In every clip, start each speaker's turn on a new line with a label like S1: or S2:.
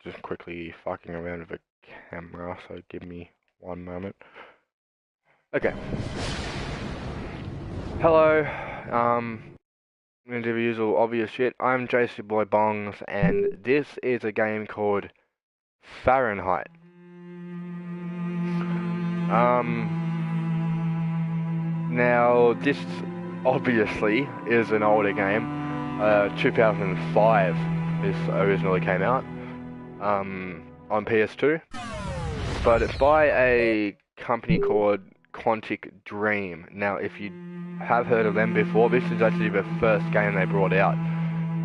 S1: just quickly fucking around with a camera, so give me one moment. Okay. Hello, into the usual obvious shit. I'm JC Boy Bongs, and this is a game called Fahrenheit. Now this obviously is an older game. 2005 this originally came out, on PS2, but it's by a company called Quantic Dream. Now, if you have heard of them before, this is actually the first game they brought out.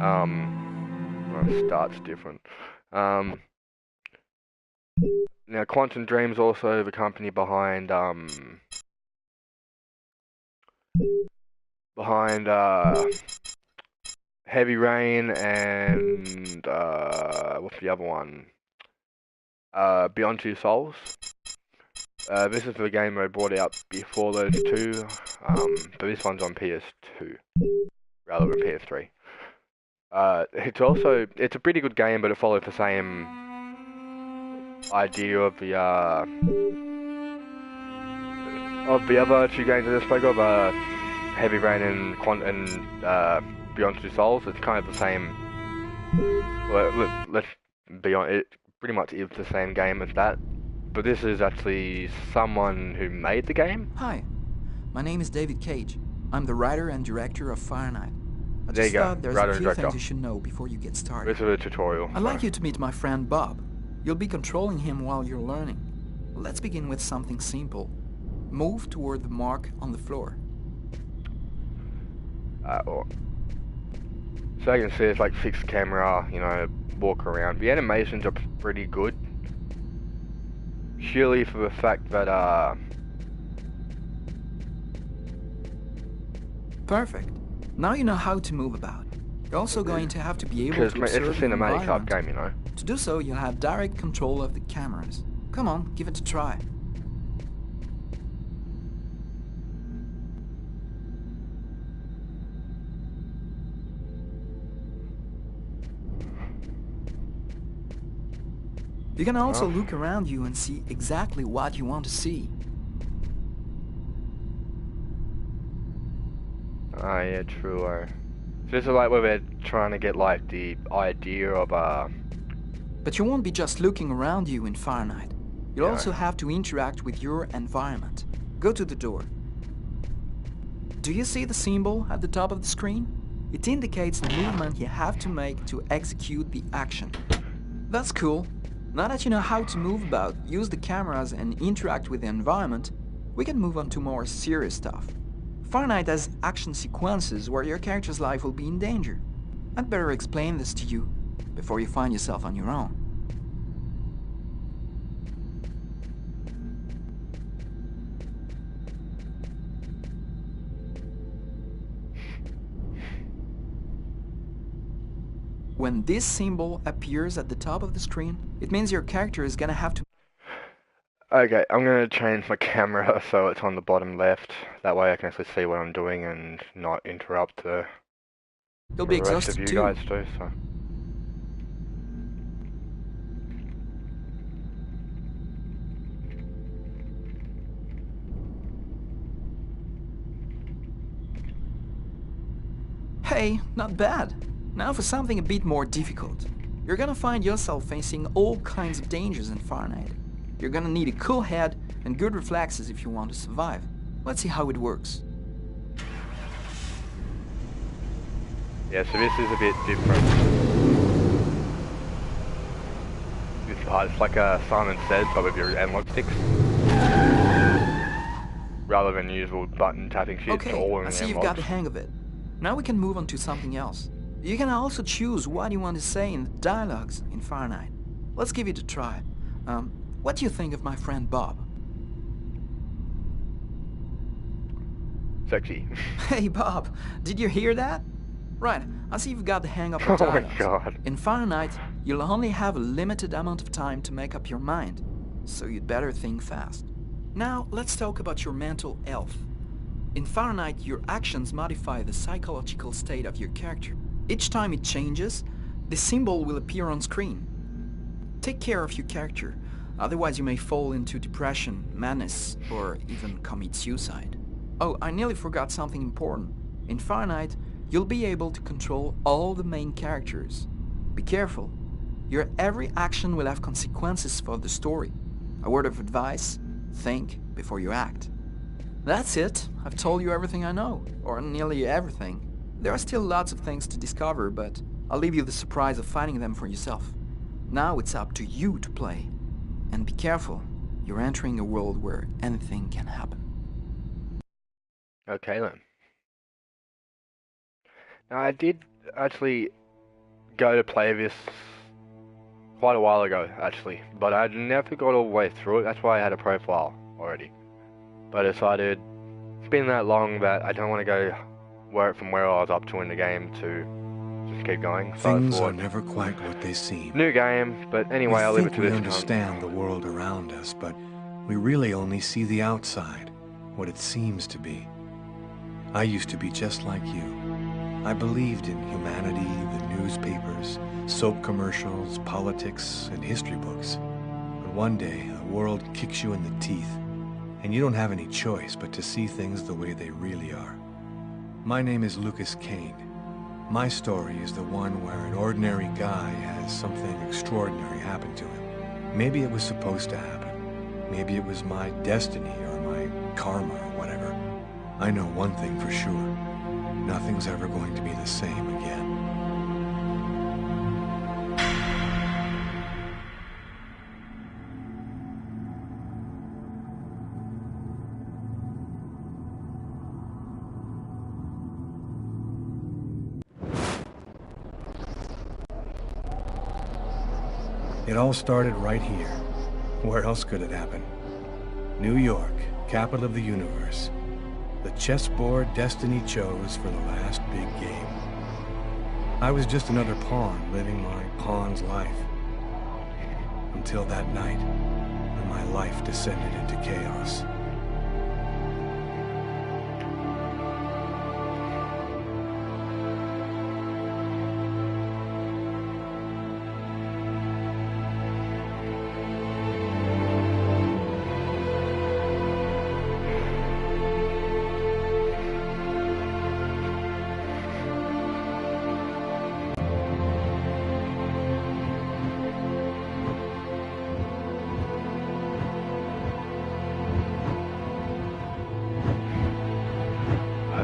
S1: Well, it starts different. Now, Quantum Dream's also the company behind Heavy Rain and what's the other one? Beyond Two Souls. This is the game they brought out before those two, but this one's on PS2 rather than PS3. It's a pretty good game, but it follows the same idea of the other two games I just spoke of, Heavy Rain and Beyond Two Souls. It's kind of the same. Let's be honest, it pretty much is the same game as that. But this is actually someone who made the game.
S2: Hi, my name is David Cage. I'm the writer and director of Fahrenheit. I
S1: There you
S2: just
S1: go,
S2: thought there's
S1: writer
S2: a
S1: and
S2: few
S1: director.
S2: things you should know before you get started.
S1: This is a tutorial.
S2: I'd like you to meet my friend Bob. You'll be controlling him while you're learning. Let's begin with something simple. Move toward the mark on the floor.
S1: So you can see it's like fixed camera, walk around. The animations are pretty good. Purely for the fact that,
S2: Perfect. Now you know how to move about. You're also going to have to be able to
S1: because it's a
S2: observe the
S1: cinematic type
S2: environment.
S1: game,
S2: To do so, you'll have direct control of the cameras. Come on, give it a try. You can also look around you and see exactly what you want to see.
S1: Oh yeah, true. So this is like where they're trying to get like the idea of
S2: But you won't be just looking around you in Fahrenheit. You'll
S1: Yeah.
S2: also have to interact with your environment. Go to the door. Do you see the symbol at the top of the screen? It indicates the movement you have to make to execute the action. That's cool. Now that you know how to move about, use the cameras and interact with the environment, we can move on to more serious stuff. Fahrenheit has action sequences where your character's life will be in danger. I'd better explain this to you before you find yourself on your own. When this symbol appears at the top of the screen, it means your character is gonna have to...
S1: Okay, I'm gonna change my camera so it's on the bottom left. That way I can actually see what I'm doing and not interrupt the
S2: You'll be
S1: rest of
S2: exhausted
S1: you
S2: too.
S1: guys too. So.
S2: Hey, not bad. Now for something a bit more difficult. You're gonna find yourself facing all kinds of dangers in Fahrenheit. You're gonna need a cool head and good reflexes if you want to survive. Let's see how it works.
S1: Yeah, so this is a bit different. This part, it's like Simon Says, but with your analog sticks. Rather than usual button tapping shit, it's all
S2: Okay,
S1: in
S2: I
S1: the
S2: see you've got
S1: analogs.
S2: the hang of it. Now we can move on to something else. You can also choose what you want to say in the dialogues in Fahrenheit. Let's give it a try. What do you think of my friend Bob?
S1: Sexy.
S2: Hey Bob, did you hear that? Right, I see you've got the hang of the
S1: Oh my
S2: dialogues.
S1: god.
S2: In Fahrenheit, you'll only have a limited amount of time to make up your mind, so you'd better think fast. Now, let's talk about your mental health. In Fahrenheit, your actions modify the psychological state of your character. Each time it changes, the symbol will appear on screen. Take care of your character, otherwise you may fall into depression, madness, or even commit suicide. Oh, I nearly forgot something important. In Fahrenheit, you'll be able to control all the main characters. Be careful. Your every action will have consequences for the story. A word of advice, think before you act. That's it. I've told you everything I know, or nearly everything. There are still lots of things to discover, but I'll leave you the surprise of finding them for yourself. Now it's up to you to play. And be careful, you're entering a world where anything can happen.
S1: Okay then. Now I did actually go to play this quite a while ago, actually, but I never got all the way through it. That's why I had a profile already. But I decided it's been that long that I don't want to go from where I was up to in the game to just keep going. So
S3: Things are never quite what they seem.
S1: New game, but anyway, I'll leave it to
S3: We
S1: this
S3: understand the world around us, but we really only see the outside, what it seems to be. I used to be just like you. I believed in humanity, the newspapers, soap commercials, politics, and history books. But one day, the world kicks you in the teeth, and you don't have any choice but to see things the way they really are. My name is Lucas Kane. My story is the one where an ordinary guy has something extraordinary happen to him. Maybe it was supposed to happen. Maybe it was my destiny or my karma or whatever. I know one thing for sure. Nothing's ever going to be the same again. It all started right here. Where else could it happen? New York, capital of the universe. The chessboard destiny chose for the last big game. I was just another pawn living my pawn's life. Until that night, when my life descended into chaos.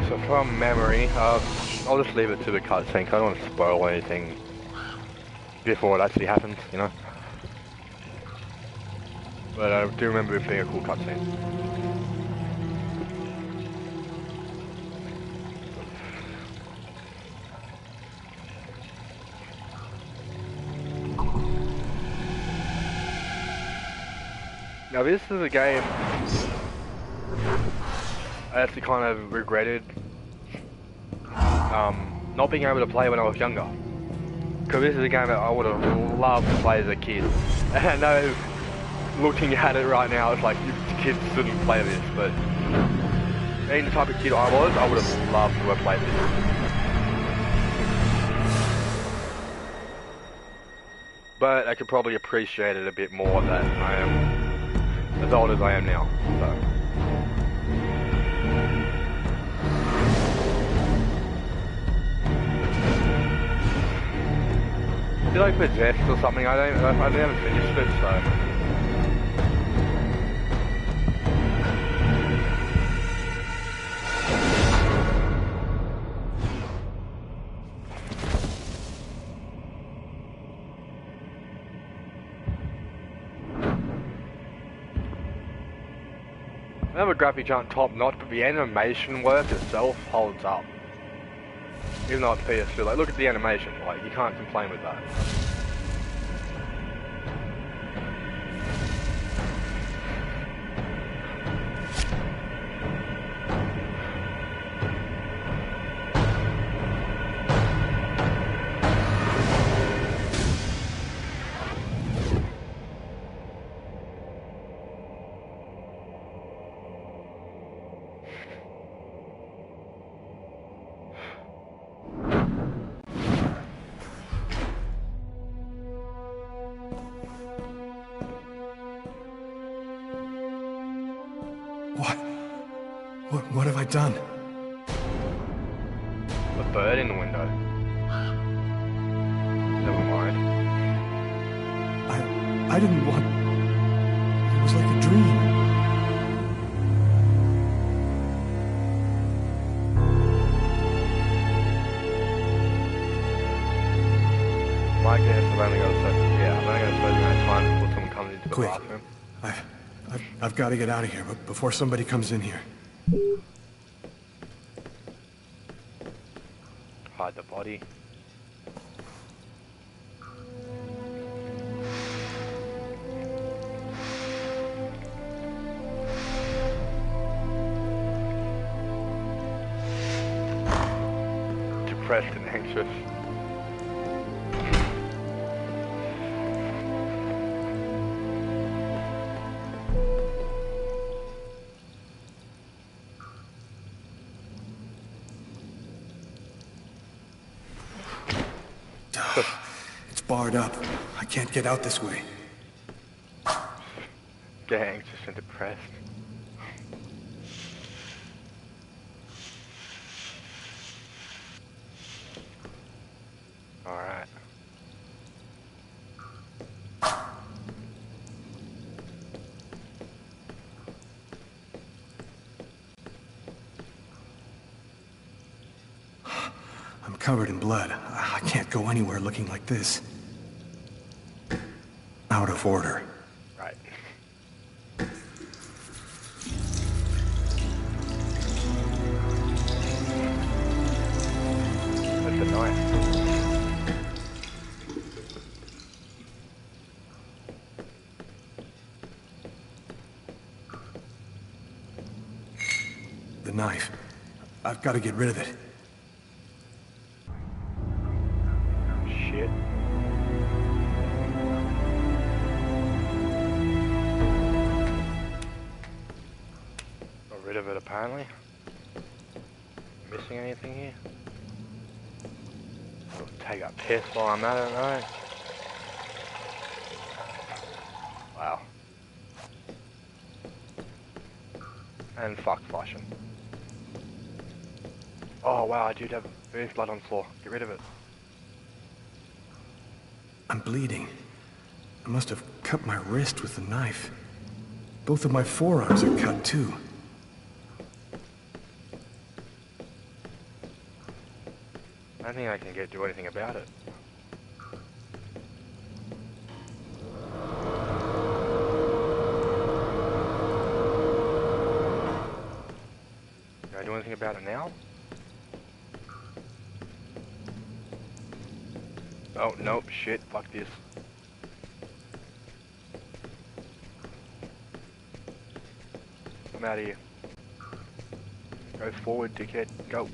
S1: So from memory, I'll just leave it to the cutscene. I don't want to spoil anything before it actually happens, you know. But I do remember it being a cool cutscene. Now this is a game I actually kind of regretted not being able to play when I was younger. Because this is a game that I would have loved to play as a kid. And I know, looking at it right now, it's like, you kids shouldn't play this, but being the type of kid I was, I would have loved to have played this. But I could probably appreciate it a bit more that I am as old as I am now. So. Did I possess or something? I never finished it, so. Remember, graphics aren't top notch, but the animation work itself holds up. Even though it's PS2, like, look at the animation, like, you can't complain with that.
S3: What? What have I done?
S1: A bird in the window. Never mind.
S3: I didn't want... It was like a dream.
S1: My guess, I've only got a certain amount of time before someone comes into the
S3: Quick.
S1: bathroom.
S3: I've got to get out of here, but before somebody comes in here.
S1: Hide the body. Depressed and anxious.
S3: It's barred up. I can't get out this way.
S1: Get anxious and depressed. Alright.
S3: I'm covered in blood. I can't go anywhere looking like this. Out of order.
S1: Right. That's a knife.
S3: The knife. I've got to get rid of it.
S1: Shit. Got rid of it apparently. Missing anything here? I'll take a piss while I'm at it, right? Wow. And fuck flushing. Oh wow, I do have various blood on the floor. Get rid of it.
S3: I'm bleeding. I must have cut my wrist with the knife. Both of my forearms are cut too.
S1: I don't think I can do anything about it. Can I do anything about it now? Oh, nope, shit, fuck this. I'm out of here. Go forward, dickhead, go.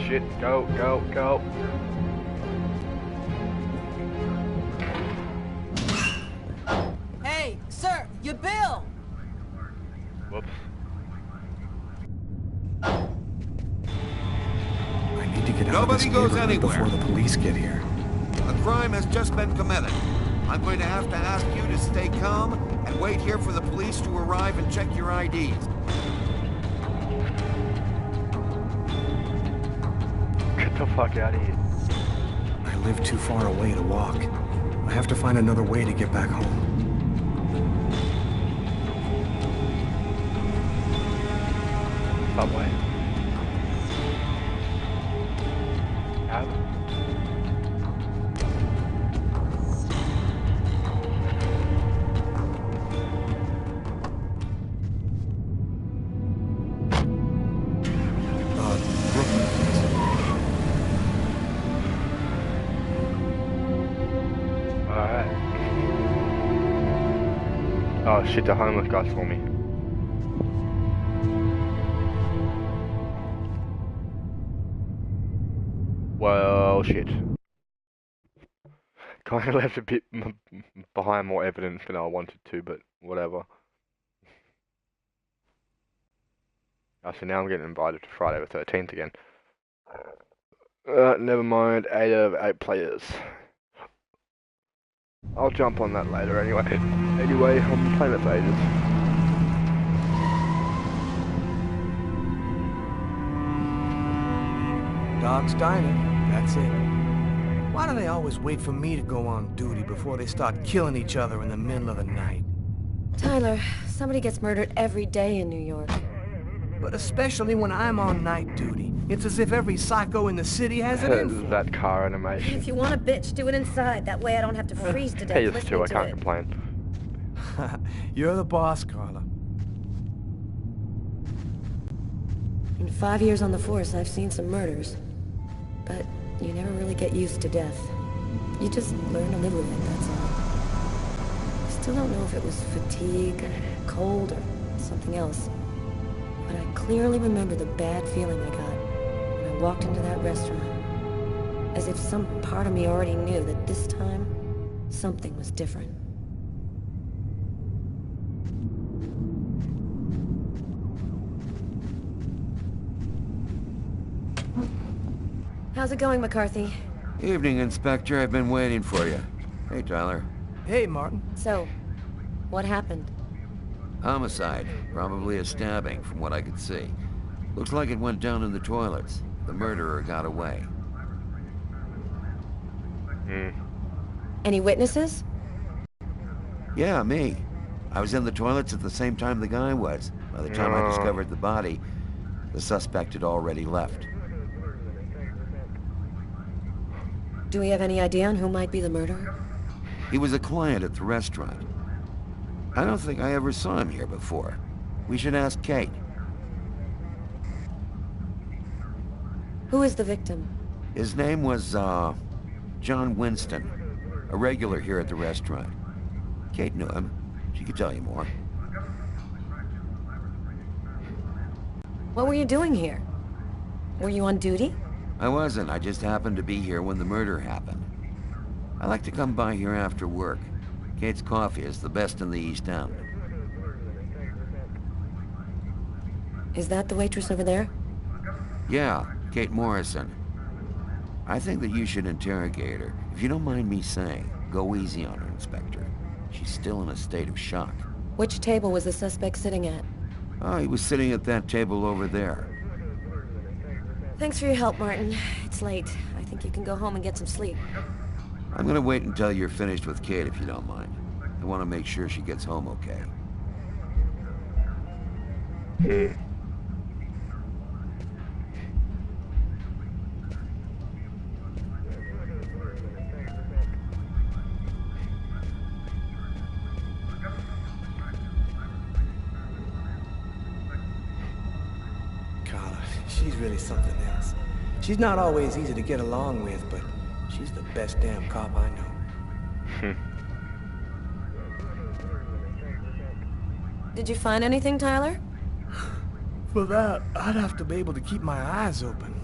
S1: Shit, go, go, go.
S4: Hey, sir, your bill!
S1: Whoops.
S3: I need to get out
S5: Nobody
S3: of
S5: goes
S3: this neighborhood
S5: anywhere.
S3: before the police get here.
S5: A crime has just been committed. I'm going to have to ask you to stay calm and wait here for the police to arrive and check your IDs.
S1: Get the fuck out of here.
S3: I live too far away to walk. I have to find another way to get back home.
S1: Subway. Cab.
S3: Brooklyn, please.
S1: Alright. Oh shit, the homeless guy saw me. Well, shit. Kind of left a bit behind more evidence than I wanted to, but whatever. Oh, so now I'm getting invited to Friday the 13th again. Never mind, 8 out of 8 players. I'll jump on that later anyway. Anyway, I'm playing it for ages.
S6: Dog's Diner, that's it. Why do they always wait for me to go on duty before they start killing each other in the middle of the night?
S7: Tyler, somebody gets murdered every day in New York.
S6: But especially when I'm on night duty. It's as if every psycho in the city has it in for them.
S1: That car animation.
S7: If you want a bitch, do it inside. That way I don't have to freeze to death
S1: Hey, it's
S7: listening
S1: too, I
S7: to
S1: can't
S7: it.
S1: complain.
S6: You're the boss, Carla.
S7: In 5 years on the force, I've seen some murders. But you never really get used to death. You just learn to live with it, that's all. I still don't know if it was fatigue, cold, or something else. But I clearly remember the bad feeling I got when I walked into that restaurant. As if some part of me already knew that this time, something was different. How's it going, McCarthy?
S5: Evening, Inspector. I've been waiting for you. Hey, Tyler.
S6: Hey, Martin.
S7: So, what happened?
S5: Homicide. Probably a stabbing, from what I could see. Looks like it went down in the toilets. The murderer got away.
S7: Any witnesses?
S5: Yeah, me. I was in the toilets at the same time the guy was. By the time I discovered the body, the suspect had already left.
S7: Do we have any idea on who might be the murderer?
S5: He was a client at the restaurant. I don't think I ever saw him here before. We should ask Kate.
S7: Who is the victim?
S5: His name was, John Winston. A regular here at the restaurant. Kate knew him. She could tell you more.
S7: What were you doing here? Were you on duty?
S5: I wasn't. I just happened to be here when the murder happened. I like to come by here after work. Kate's coffee is the best in the East End.
S7: Is that the waitress over there?
S5: Yeah, Kate Morrison. I think that you should interrogate her. If you don't mind me saying, go easy on her, Inspector. She's still in a state of shock.
S7: Which table was the suspect sitting at?
S5: Oh, he was sitting at that table over there.
S7: Thanks for your help, Martin. It's late. I think you can go home and get some sleep.
S5: I'm gonna wait until you're finished with Kate, if you don't mind. I want to make sure she gets home okay.
S6: Carla, she's really something else. She's not always easy to get along with, but she's the best damn cop I know.
S7: Did you find anything, Tyler?
S6: For that, I'd have to be able to keep my eyes open.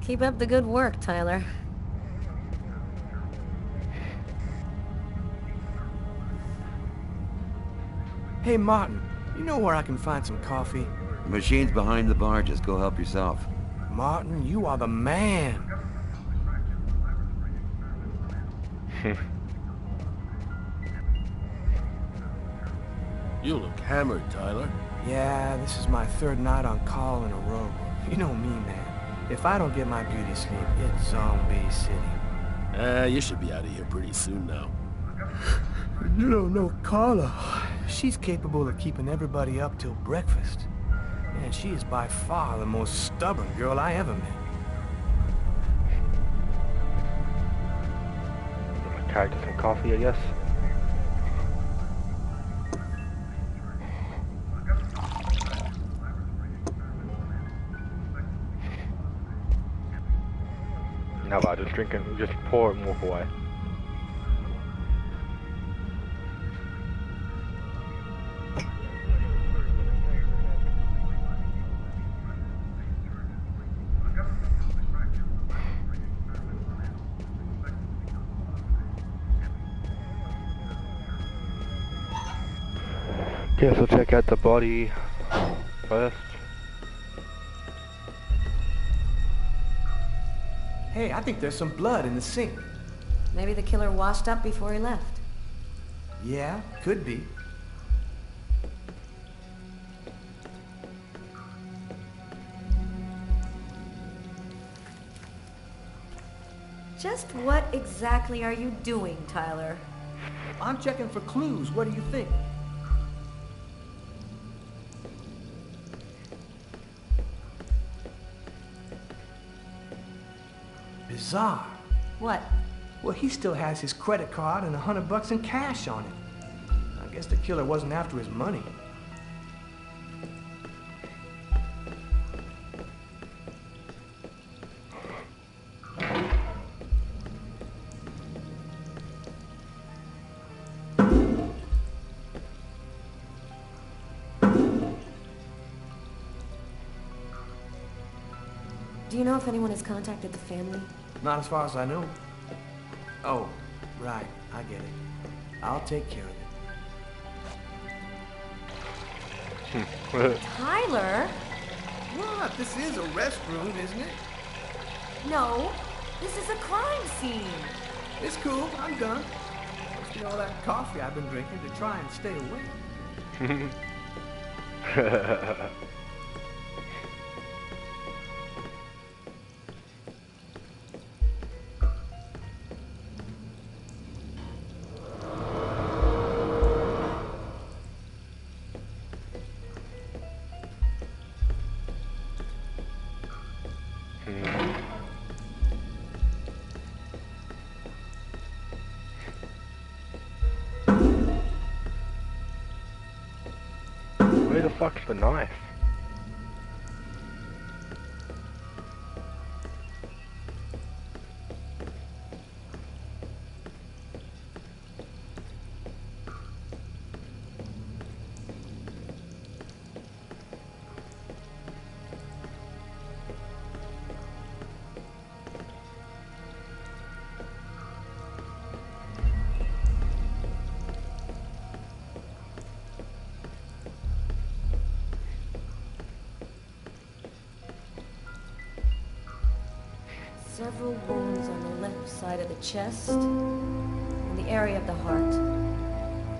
S7: Keep up the good work, Tyler.
S6: Hey, Martin, you know where I can find some coffee?
S5: The machine's behind the bar. Just go help yourself.
S6: Martin, you are the man.
S8: You look hammered, Tyler.
S6: Yeah, this is my third night on call in a row. You know me, man. If I don't get my beauty sleep, it's Zombie City.
S8: You should be out of here pretty soon now.
S6: You don't know Carla. She's capable of keeping everybody up till breakfast. And she is by far the most stubborn girl I ever met.
S1: Get my character some coffee, I guess. No, I just drink and just pour it and walk away. Guess we'll check out the body first.
S6: Hey, I think there's some blood in the sink.
S7: Maybe the killer washed up before he left.
S6: Yeah, could be.
S7: Just what exactly are you doing, Tyler?
S6: I'm checking for clues. What do you think? Bizarre.
S7: What?
S6: Well, he still has his credit card and $100 in cash on it. I guess the killer wasn't after his money.
S7: Do you know if anyone has contacted the family?
S6: Not as far as I know. Oh, right. I get it. I'll take care of it.
S7: Tyler?
S6: What? This is a restroom, isn't it?
S7: No, this is a crime scene.
S6: It's cool. I'm done. Must be all that coffee I've been drinking to try and stay awake.
S1: Where the fuck's the knife?
S7: Several wounds on the left side of the chest and the area of the heart.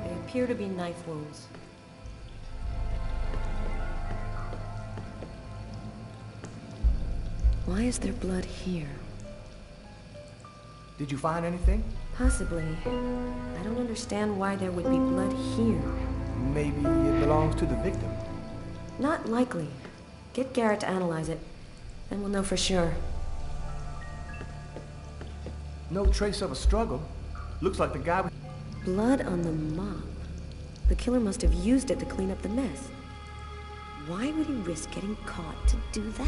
S7: They appear to be knife wounds. Why is there blood here?
S6: Did you find anything?
S7: Possibly. I don't understand why there would be blood here.
S6: Maybe it belongs to the victim.
S7: Not likely. Get Garrett to analyze it, then we'll know for sure.
S6: No trace of a struggle. Looks like the guy was...
S7: Blood on the mop. The killer must have used it to clean up the mess. Why would he risk getting caught to do that?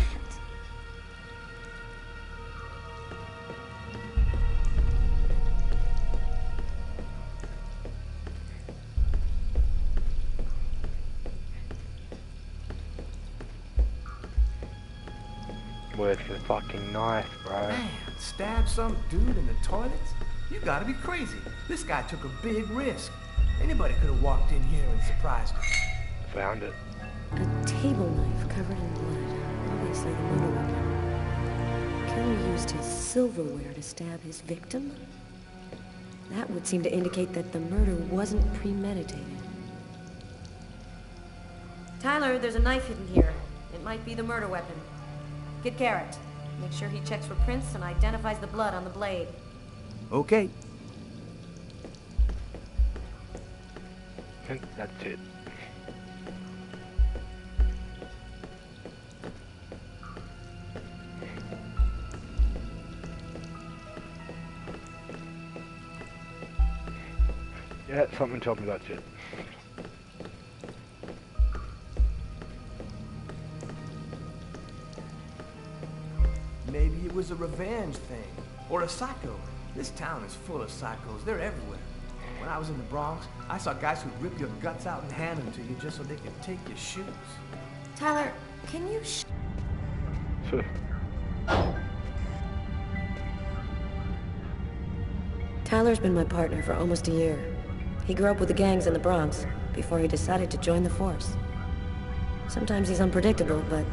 S1: Where's the fucking knife, bro?
S6: Man, stab some dude in the toilets? You gotta be crazy. This guy took a big risk. Anybody could have walked in here and surprised him.
S1: Found it.
S7: A table knife covered in blood. Obviously the murder weapon. The killer used his silverware to stab his victim? That would seem to indicate that the murder wasn't premeditated. Tyler, there's a knife hidden here. It might be the murder weapon. Get Garrett. Make sure he checks for prints and identifies the blood on the blade.
S6: Okay.
S1: I think that's it. Yeah, something told me that's it.
S6: Maybe it was a revenge thing. Or a psycho. This town is full of psychos. They're everywhere. When I was in the Bronx, I saw guys who'd rip your guts out and hand them to you just so they could take your shoes.
S7: Tyler, can you Tyler's been my partner for almost a year. He grew up with the gangs in the Bronx before he decided to join the force. Sometimes he's unpredictable, but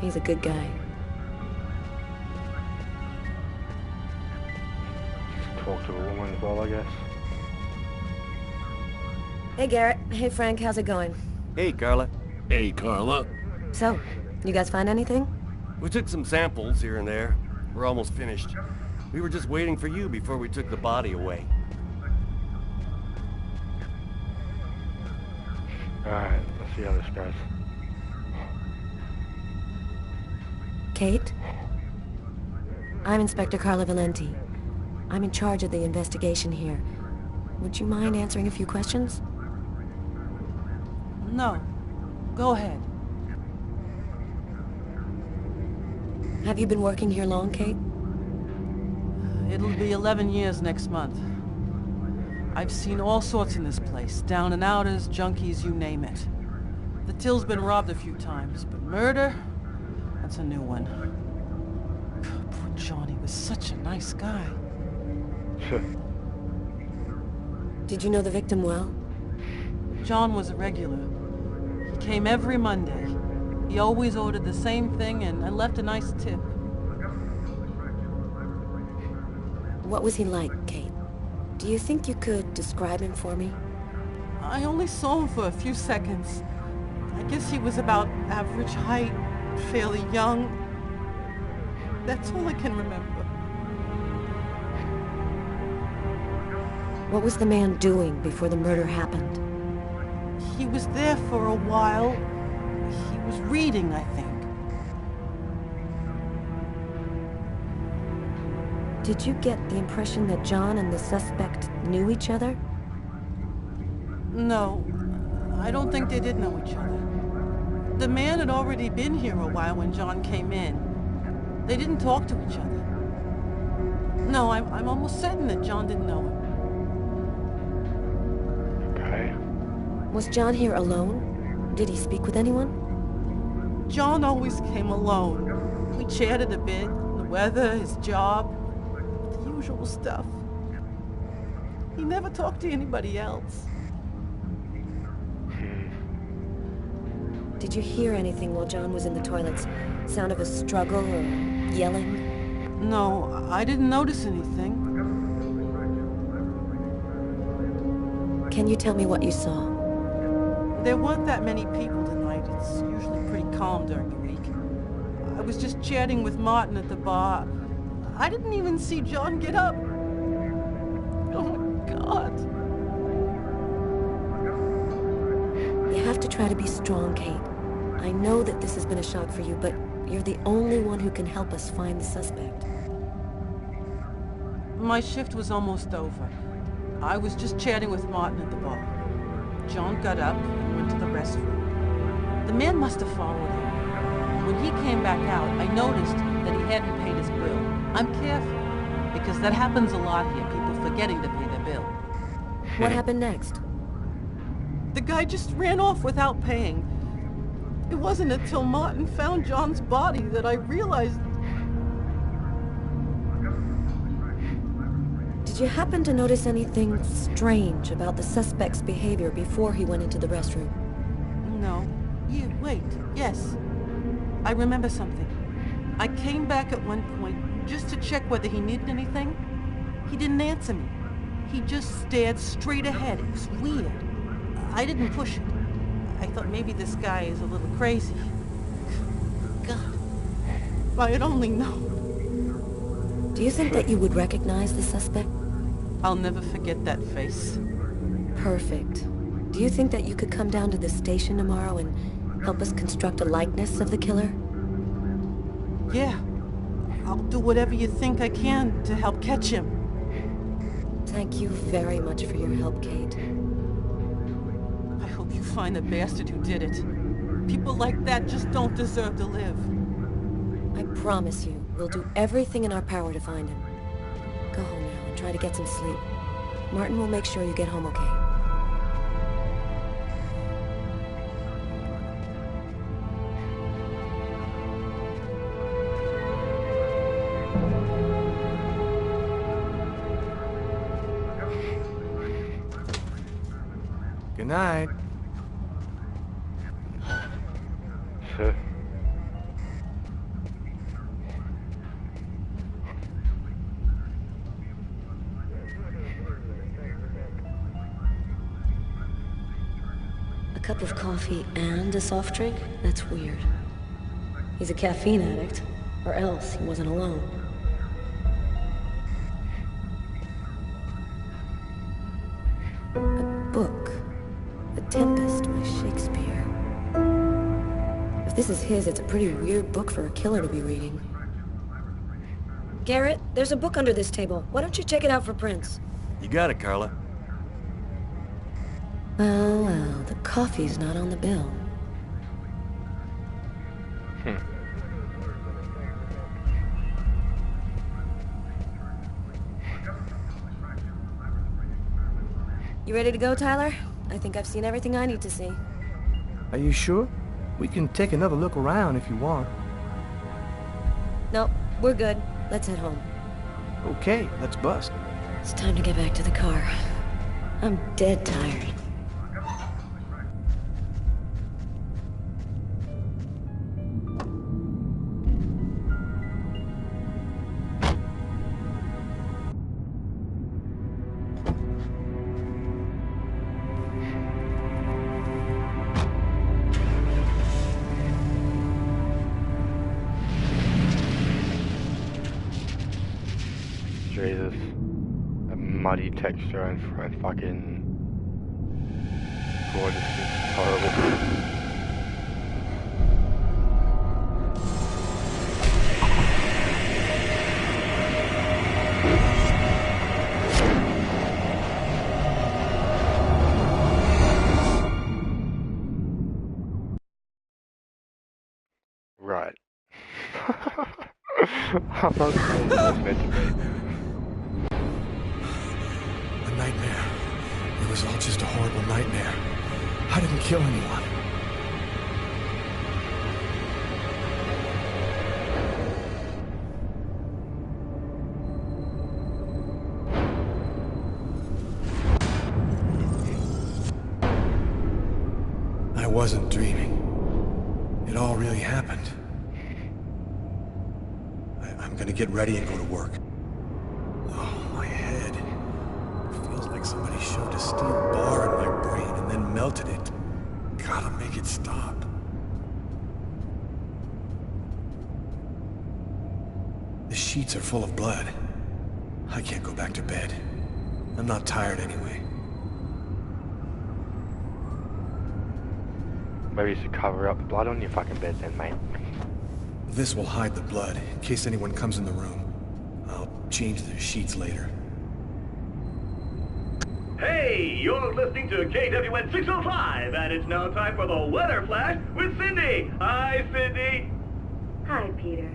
S7: he's a good guy.
S1: talk to a woman as well, I guess.
S7: Hey, Garrett. Hey, Frank. How's it going?
S9: Hey, Carla.
S8: Hey, Carla.
S7: So, you guys find anything?
S9: We took some samples here and there. We're almost finished. We were just waiting for you before we took the body away.
S1: Alright, let's see how this goes.
S7: Kate? I'm Inspector Carla Valenti. I'm in charge of the investigation here. Would you mind answering a few questions?
S4: No. Go ahead.
S7: Have you been working here long, Kate?
S4: It'll be 11 years next month. I've seen all sorts in this place. Down and outers, junkies, you name it. The till's been robbed a few times, but murder? That's a new one. Poor Johnny was such a nice guy.
S7: Did you know the victim well?
S4: John was a regular. He came every Monday. He always ordered the same thing and left a nice tip.
S7: What was he like, Kate? Do you think you could describe him for me?
S4: I only saw him for a few seconds. I guess he was about average height, fairly young. That's all I can remember.
S7: What was the man doing before the murder happened?
S4: He was there for a while. He was reading, I think.
S7: Did you get the impression that John and the suspect knew each other?
S4: No, I don't think they did know each other. The man had already been here a while when John came in. They didn't talk to each other. No, I'm almost certain that John didn't know him.
S1: Okay.
S7: Was John here alone? Did he speak with anyone?
S4: John always came alone. We chatted a bit, the weather, his job, the usual stuff. He never talked to anybody else.
S7: Did you hear anything while John was in the toilets? Sound of a struggle or yelling?
S4: No, I didn't notice anything.
S7: Can you tell me what you saw?
S4: There weren't that many people tonight. It's usually pretty calm during the week. I was just chatting with Martin at the bar. I didn't even see John get up. Oh my God.
S7: You have to try to be strong, Kate. I know that this has been a shock for you, but you're the only one who can help us find the suspect.
S4: My shift was almost over. I was just chatting with Martin at the bar. John got up and went to the restroom. The man must have followed him. When he came back out, I noticed that he hadn't paid his bill. I'm careful, because that happens a lot here, people forgetting to pay their bill.
S7: What happened next?
S4: The guy just ran off without paying. It wasn't until Martin found John's body that I realized...
S7: Did you happen to notice anything strange about the suspect's behavior before he went into the restroom?
S4: No. Wait. Yes. I remember something. I came back at one point just to check whether he needed anything. He didn't answer me. He just stared straight ahead. It was weird. I didn't push it. I thought maybe this guy is a little crazy. God. If I had only known.
S7: Do you think that you would recognize the suspect?
S4: I'll never forget that face.
S7: Perfect. Do you think that you could come down to the station tomorrow and help us construct a likeness of the killer?
S4: Yeah. I'll do whatever you think I can to help catch him.
S7: Thank you very much for your help, Kate.
S4: I hope you find the bastard who did it. People like that just don't deserve to live.
S7: I promise you, we'll do everything in our power to find him. Go home now and try to get some sleep. Martin will make sure you get home okay.
S6: Good night.
S7: A cup of coffee and a soft drink? That's weird. He's a caffeine addict, or else he wasn't alone. A book. The Tempest by Shakespeare. If this is his, it's a pretty weird book for a killer to be reading. Garrett, there's a book under this table. Why don't you check it out for prints?
S9: You got it, Carla.
S7: Well, well, the coffee's not on the bill. You ready to go, Tyler? I think I've seen everything I need to see.
S6: Are you sure? We can take another look around if you want.
S7: Nope, we're good. Let's head home.
S6: Okay, let's bust.
S7: It's time to get back to the car. I'm dead tired.
S1: Jesus. A muddy texture and fucking gorgeous. It's horrible. Right. I'm not sure what it's meant to be.
S3: A nightmare. It was all just a horrible nightmare. I didn't kill anyone. I wasn't dreaming. It all really happened. I'm gonna get ready and go to work. Oh, my head. It feels like somebody shoved a steel bar in my brain and then melted it. Gotta make it stop. The sheets are full of blood. I can't go back to bed. I'm not tired anyway.
S1: Maybe you should cover up the blood on your fucking bed then, mate.
S3: This will hide the blood, in case anyone comes in the room. I'll change the sheets later.
S10: Hey, you're listening to KWN 605, and it's now time for the Weather Flash with Cindy. Hi, Cindy.
S7: Hi, Peter.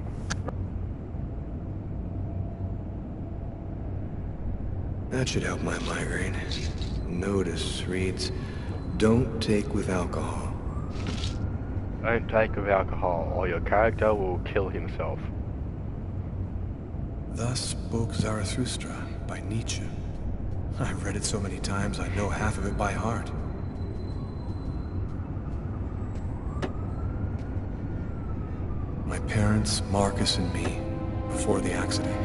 S3: That should help my migraine. Notice reads, don't take with alcohol.
S1: Don't take with alcohol, or your character will kill himself.
S3: Thus spoke Zarathustra by Nietzsche. I've read it so many times I know half of it by heart. My parents, Marcus and me, before the accident.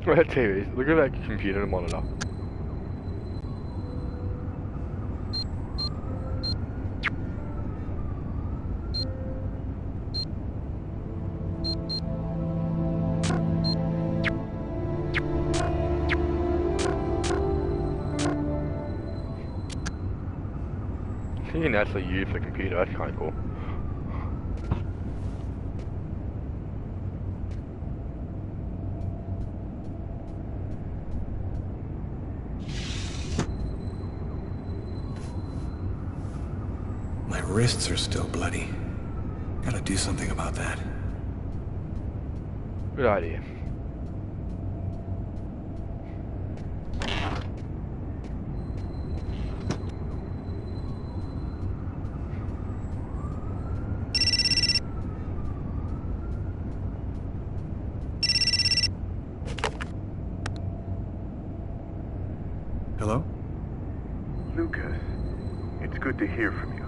S1: Look at TV. Look at that computer monitor. You can actually use the computer. That's kind of cool.
S3: My wrists are still bloody. Gotta do something about that.
S1: Good idea.
S3: Hello?
S11: Lucas, it's good to hear from you.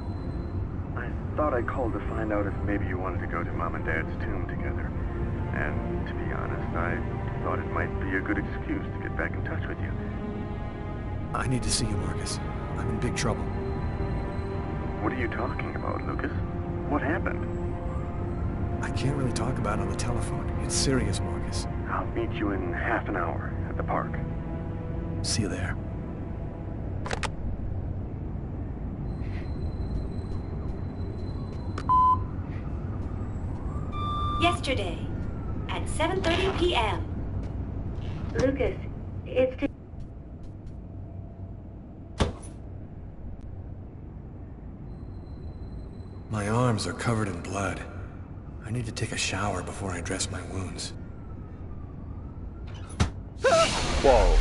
S11: I thought I called to find out if maybe you wanted to go to Mom and Dad's tomb together. And to be honest, I thought it might be a good excuse to get back in touch with you.
S3: I need to see you, Marcus. I'm in big trouble.
S11: What are you talking about, Lucas? What happened?
S3: I can't really talk about it on the telephone. It's serious, Marcus.
S11: I'll meet you in half an hour at the park.
S3: See you there.
S12: Yesterday, at 7:30 p.m. Lucas, it's...
S3: My arms are covered in blood. I need to take a shower before I dress my wounds.
S1: Whoa.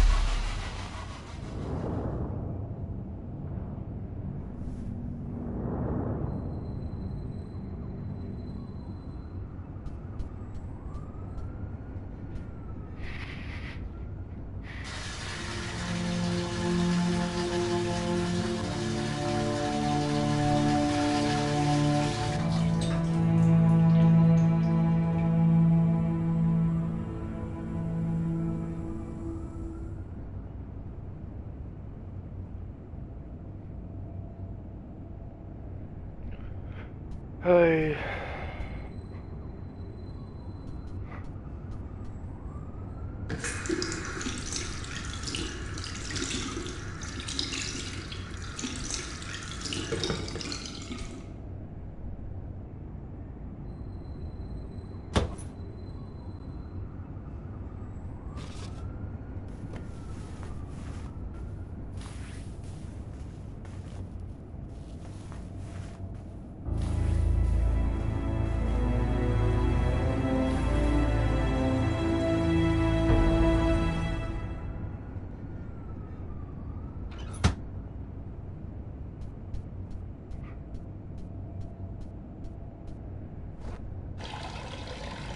S1: Hey.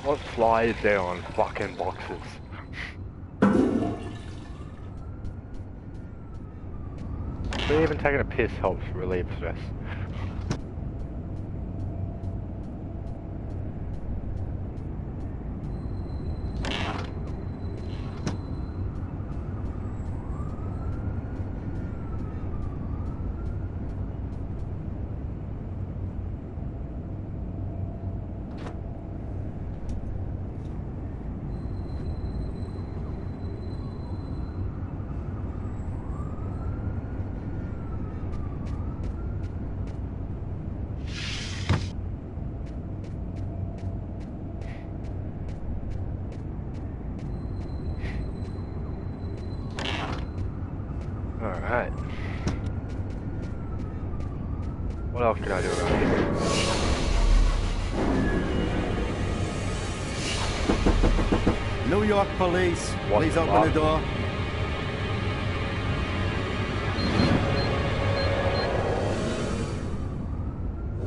S1: What fly is there on fucking boxes? But even taking a piss helps relieve stress. Alright. What else can I do around here?
S13: New York police,
S1: What
S13: please
S1: the
S13: open
S1: fuck?
S13: the door.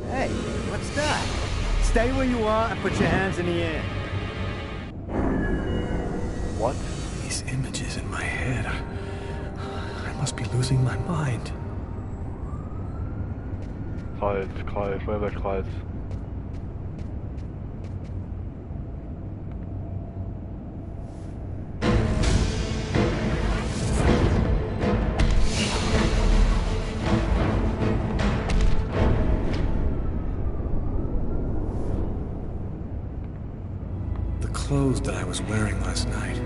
S13: Hey, what's that? Stay where you are and put your hands in the air.
S1: What?
S3: These images in my head. I must be losing my mind.
S1: Clothes, where are those clothes?
S3: The clothes that I was wearing last night.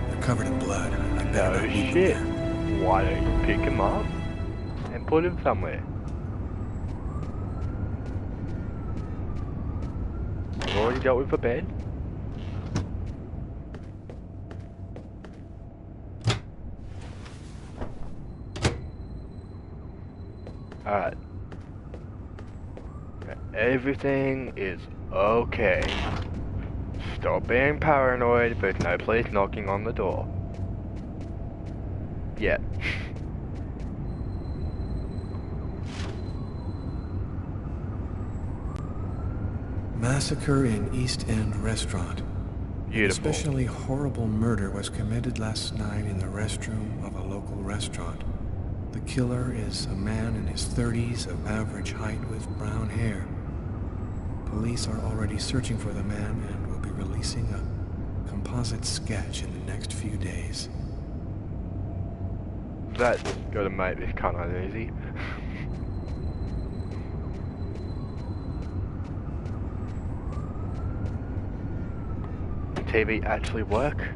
S3: They're covered in blood. I better
S1: No
S3: not leave them
S1: shit.
S3: there.
S1: Why don't you pick him up and put him somewhere? I've already dealt with the bed. Alright. Everything is okay. Stop being paranoid, there's no police knocking on the door. Yet.
S3: Massacre in East End restaurant.
S1: Beautiful.
S3: An especially horrible murder was committed last night in the restroom of a local restaurant. The killer is a man in his 30s of average height with brown hair. Police are already searching for the man and will be releasing a composite sketch in the next few days.
S1: Let's go to make this kind of easy. TV actually work?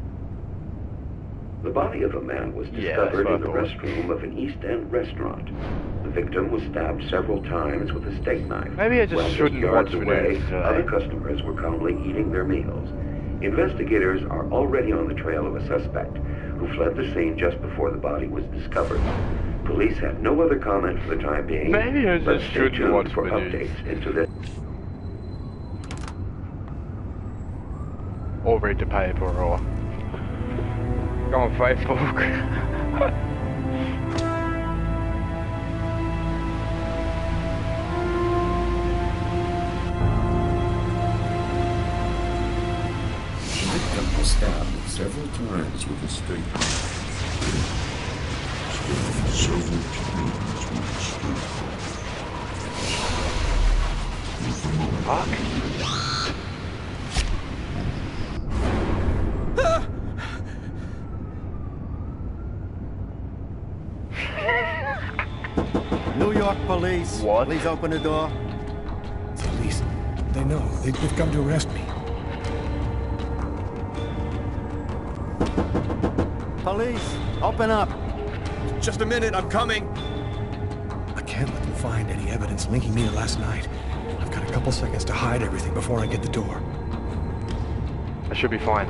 S14: The body of a man was discovered in the restroom of an East End restaurant. The victim was stabbed several times with a steak knife.
S1: Maybe I just shouldn't watch
S14: away,
S1: videos
S14: other customers were calmly eating their meals. Investigators are already on the trail of a suspect who fled the scene just before the body was discovered. Police have no other comment for the time being.
S1: Maybe I
S14: but
S1: just
S14: stay
S1: shouldn't
S14: tuned
S1: watch
S14: for
S1: videos.
S14: updates into this.
S1: Or read the paper, or go on Facebook.
S5: The victim was stabbed several times with a steak knife. Several times with a steak knife.
S1: Fuck.
S13: New York police.
S1: What?
S13: Please open the door.
S3: Police. They know. They've come to arrest me.
S13: Police, open up.
S6: Just a minute, I'm coming.
S3: I can't let them find any evidence linking me to last night. I've got a couple seconds to hide everything before I get the door.
S1: I should be fine.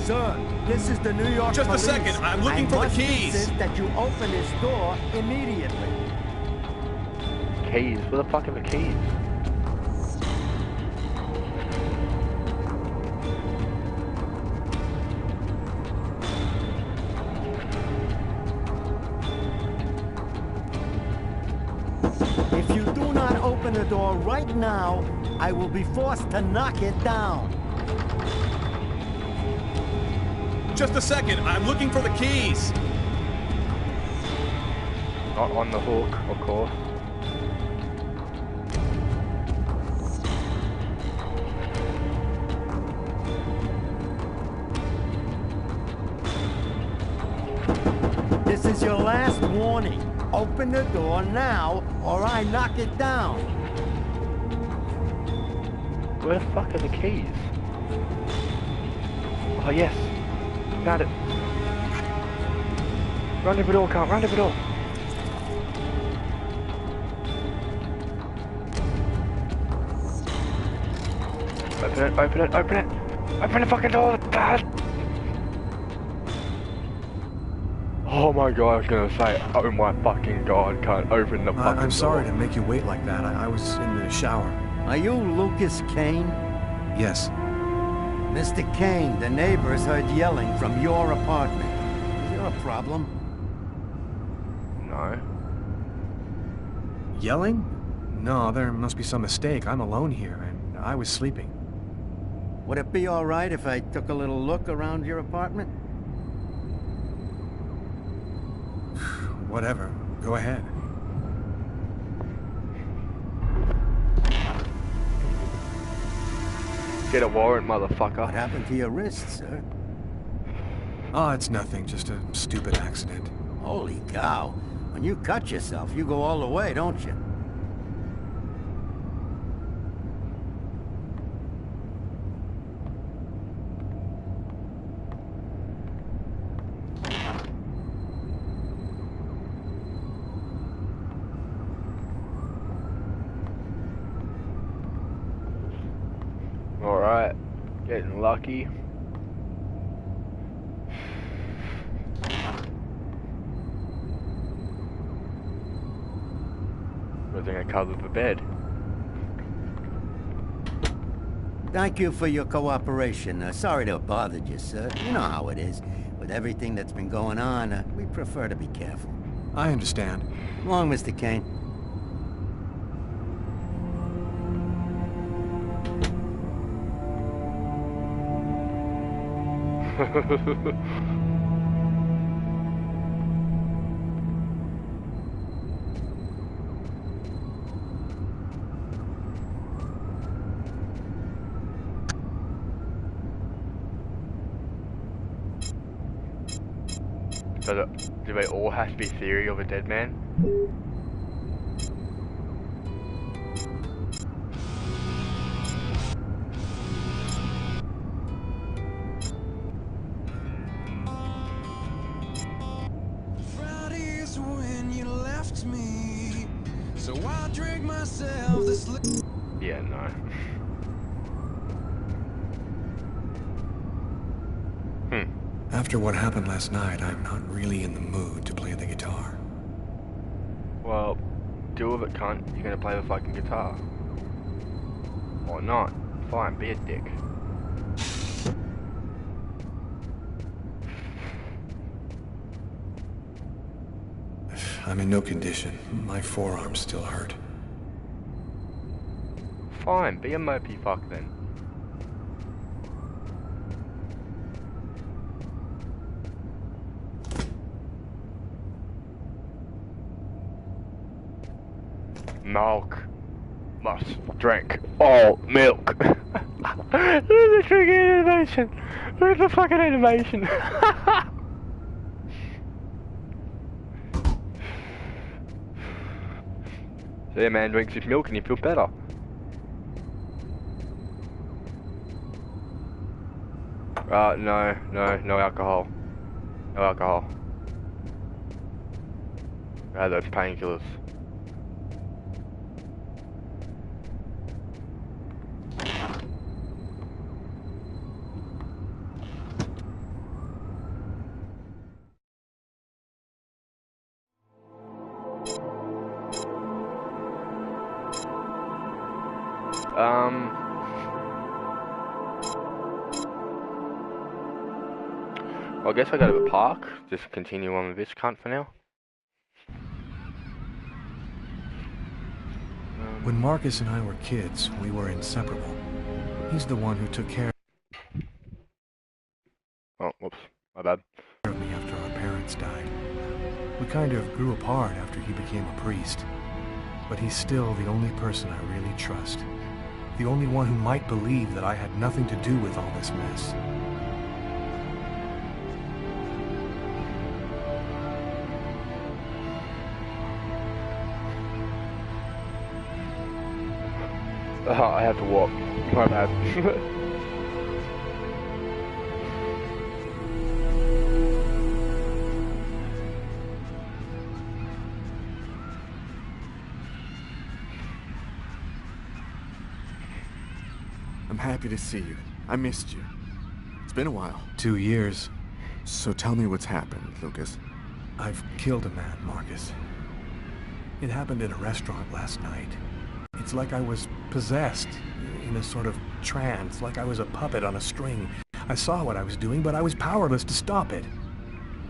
S13: Sir, this is the New York
S6: Just
S13: police.
S6: a second, I'm looking for the
S13: must
S6: keys.
S13: insist that you open this door immediately.
S1: Keys? Where the fuck are the keys?
S13: If you do not open the door right now, I will be forced to knock it down.
S6: Just a second, I'm looking for the keys.
S1: Not on the hook, of course.
S13: This is your last warning. Open the door now, or I knock it down.
S1: Where the fuck are the keys? Oh yes, found it. Run to the door, can't run to the door. Open it, open it, open it! Open the fucking door, Dad! Oh my god, I was gonna say, oh my fucking god, can't open the fucking door.
S3: I'm sorry to make you wait like that. I was in the shower.
S13: Are you Lucas Kane?
S3: Yes.
S13: Mr. Kane, the neighbors heard yelling from your apartment. Is there a problem?
S1: No.
S3: Yelling? No, there must be some mistake. I'm alone here, and I was sleeping.
S13: Would it be all right if I took a little look around your apartment?
S3: Whatever. Go ahead.
S1: Get a warrant, motherfucker.
S13: What happened to your wrist, sir?
S3: Oh, it's nothing. Just a stupid accident.
S13: Holy cow. When you cut yourself, you go all the way, don't you?
S1: Alright, getting lucky. Good thing I covered the bed.
S13: Thank you for your cooperation. Sorry to have bothered you, sir. You know how it is. With everything that's been going on, we prefer to be careful.
S3: I understand.
S13: Long, Mr. Kane.
S1: Do they all have to be theory of a dead man?
S15: Fridays when you left me, so I drink myself to sleep.
S1: Yeah, no.
S3: After what happened last night, I'm not really in the mood to play the guitar.
S1: Well, deal with it, cunt. You're gonna play the fucking guitar. Or not. Fine, be a dick.
S3: I'm in no condition. My forearms still hurt.
S1: Fine, be a mopey fuck then. Milk. Must drink all milk. Where's the freaking animation? Where's the fucking animation? So yeah, man drinks his milk and you feel better. No alcohol. No alcohol. Those painkillers. Well, I guess I go to the park. Just continue on with this cunt for now.
S3: When Marcus and I were kids, we were inseparable. He's the one who took care
S1: Oh, whoops. My bad.
S3: of me after our parents died. We kind of grew apart after he became a priest. But he's still the only person I really trust. The only one who might believe that I had nothing to do with all this mess.
S1: I have to walk. My bad.
S16: I'm happy to see you. I missed you. It's been a while.
S3: 2 years.
S16: So tell me what's happened, Lucas.
S3: I've killed a man, Marcus. It happened in a restaurant last night. It's like I was possessed, in a sort of trance, like I was a puppet on a string. I saw what I was doing, but I was powerless to stop it.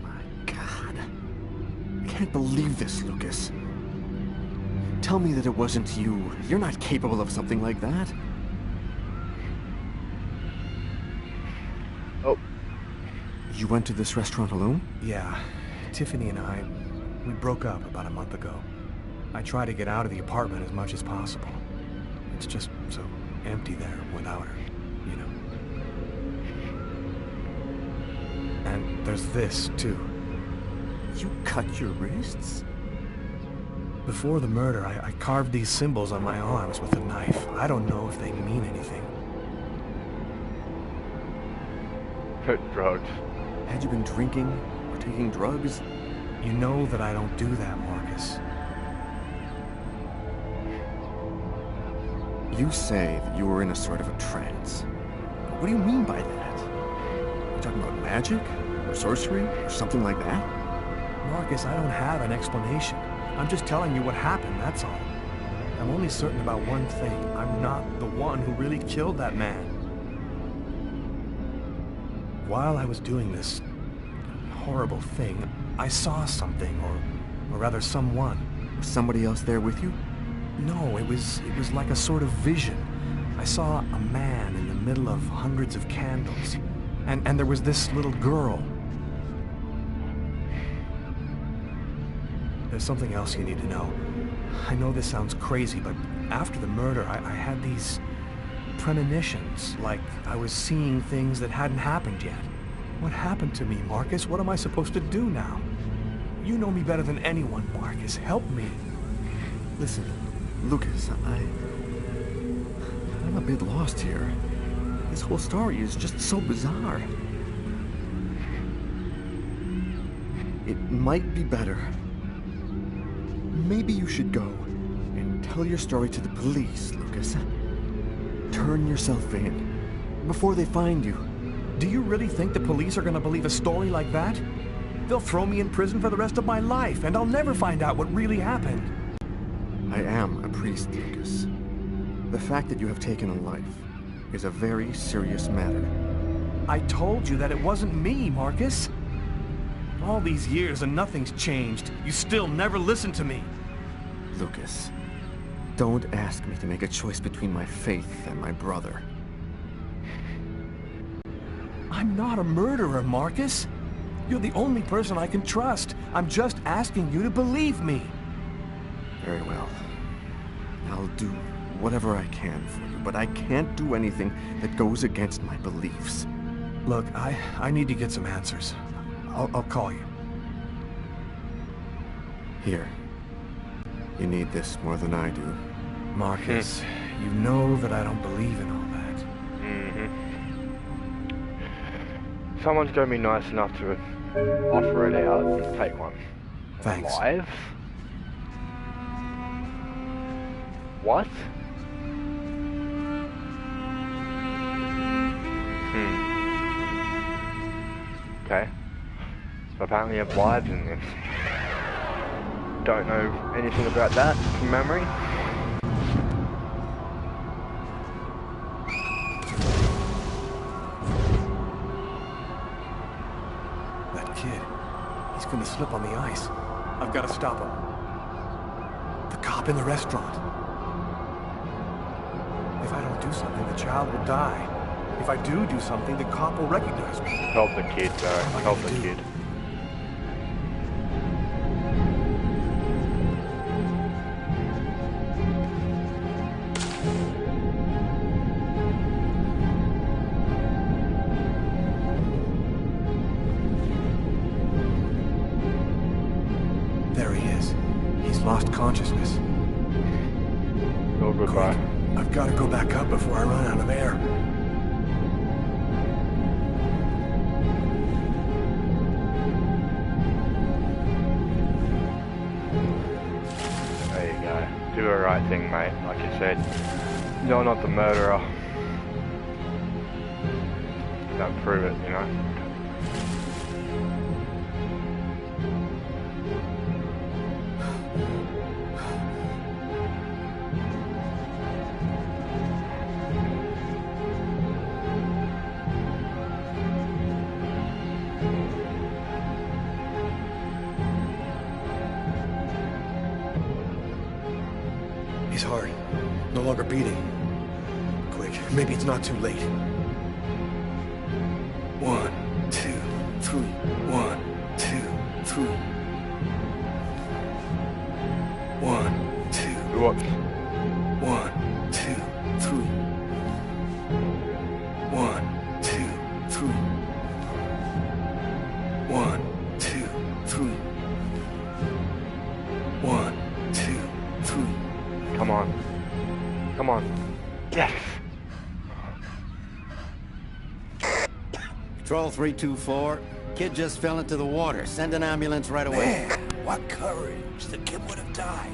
S16: My God. I can't believe this, Lucas. Tell me that it wasn't you. You're not capable of something like that.
S1: Oh.
S16: You went to this restaurant alone?
S3: Yeah. Tiffany and I, we broke up about a month ago. I try to get out of the apartment as much as possible. It's just so empty there without her, you know. And there's this, too.
S16: You cut your wrists?
S3: Before the murder, I carved these symbols on my arms with a knife. I don't know if they mean anything.
S1: Drugs.
S16: Had you been drinking or taking drugs?
S3: You know that I don't do that, Marcus.
S16: You say that you were in a sort of a trance. What do you mean by that? Are you talking about magic? Or sorcery? Or something like that?
S3: Marcus, I don't have an explanation. I'm just telling you what happened, that's all. I'm only certain about one thing. I'm not the one who really killed that man. While I was doing this horrible thing, I saw something, or rather someone.
S16: Was somebody else there with you?
S3: No, it was like a sort of vision. I saw a man in the middle of hundreds of candles, and there was this little girl. There's something else you need to know. I know this sounds crazy, but after the murder, I had these premonitions, like I was seeing things that hadn't happened yet.
S6: What happened to me, Marcus? What am I supposed to do now? You know me better than anyone, Marcus. Help me.
S16: Listen, Lucas, I'm a bit lost here. This whole story is just so bizarre. It might be better. Maybe you should go and tell your story to the police, Lucas. Turn yourself in before they find you.
S6: Do you really think the police are gonna believe a story like that? They'll throw me in prison for the rest of my life, and I'll never find out what really happened.
S16: I am a priest, Lucas. The fact that you have taken a life is a very serious matter.
S6: I told you that it wasn't me, Marcus. All these years and nothing's changed. You still never listen to me.
S16: Lucas, don't ask me to make a choice between my faith and my brother.
S6: I'm not a murderer, Marcus. You're the only person I can trust. I'm just asking you to believe me.
S16: Very well. I'll do whatever I can for you, but I can't do anything that goes against my beliefs.
S6: Look, I need to get some answers. I'll call you.
S16: Here. You need this more than I do.
S6: Marcus, you know that I don't believe in all that.
S1: Someone's gonna be nice enough to offer it out and take one.
S6: Thanks.
S1: Alive? What? Okay. So apparently you have lives in this. Don't know anything about that from memory.
S6: That kid, he's gonna slip on the ice. I've gotta stop him. The cop in the restaurant. If I don't do something, the child will die. If I do something, the cop will recognize me.
S1: Help the kid, though. Help the kid.
S6: There he is. He's lost consciousness.
S1: Oh, goodbye.
S6: I've got to go back up before I run out of air.
S1: There you go. Do the right thing, mate. Like you said. You're not the murderer. Don't prove it, you know?
S6: His heart, no longer beating. Quick, maybe it's not too late. 1, 2, 3. 1, 2, 3. 1, 2.
S1: What?
S6: 1, 2, 3. 1, 2, 3. 1, 2, 3. 1, 2, 3.
S1: Come on. Come on. Yes!
S13: Patrol 324. Kid just fell into the water. Send an ambulance right away.
S8: Man, what courage. The kid would have died.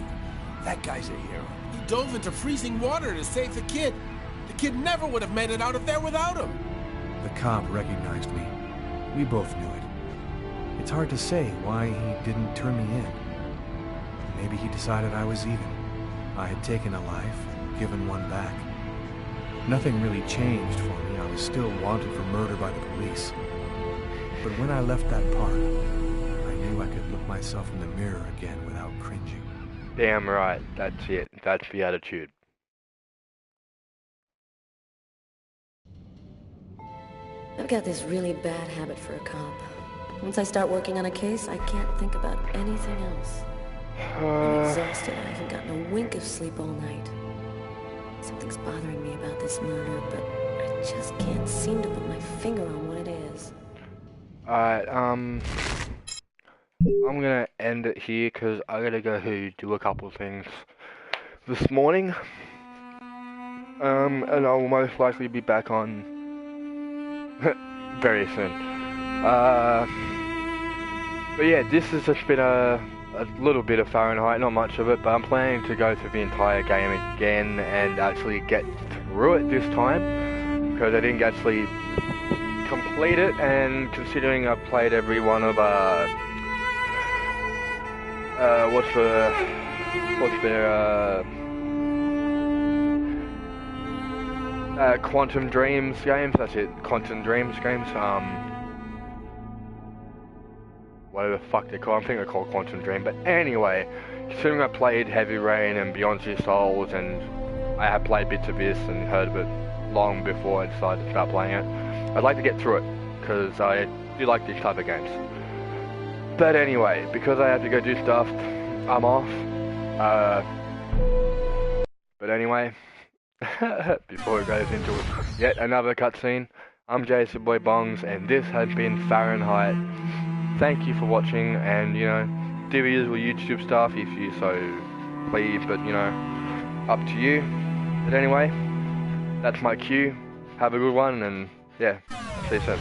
S8: That guy's a hero. He dove into freezing water to save the kid. The kid never would have made it out of there without him.
S6: The cop recognized me. We both knew it. It's hard to say why he didn't turn me in. Maybe he decided I was even. I had taken a life, given one back. Nothing really changed for me. I was still wanted for murder by the police. But when I left that park, I knew I could look myself in the mirror again without cringing.
S1: Damn right. That's it. That's the attitude.
S7: I've got this really bad habit for a cop. Once I start working on a case, I can't think about anything else. I'm exhausted. I haven't gotten a wink of sleep all night. Something's bothering me about this murder, but I just can't seem to put my finger on what it is.
S1: Alright, I'm gonna end it here because I gotta go do a couple of things this morning. And I will most likely be back on very soon. But yeah, this has just been a little bit of Fahrenheit, not much of it, but I'm planning to go through the entire game again and actually get through it this time, because I didn't actually complete it, and considering I've played every one of what's their Quantum Dreams games, that's it, Quantum Dreams games, whatever the fuck they're called, I think they're called Quantum Dream, but anyway, considering I played Heavy Rain and Beyond Two Souls, and I have played bits of this and heard of it long before I decided to start playing it, I'd like to get through it, because I do like these type of games. But anyway, because I have to go do stuff, I'm off. But anyway, before it goes into yet another cutscene, I'm Jason Boy Bongs, and this has been Fahrenheit. Thank you for watching, and you know, do the usual YouTube stuff if you so please, but you know, up to you. But anyway, that's my cue. Have a good one, and yeah, see you soon.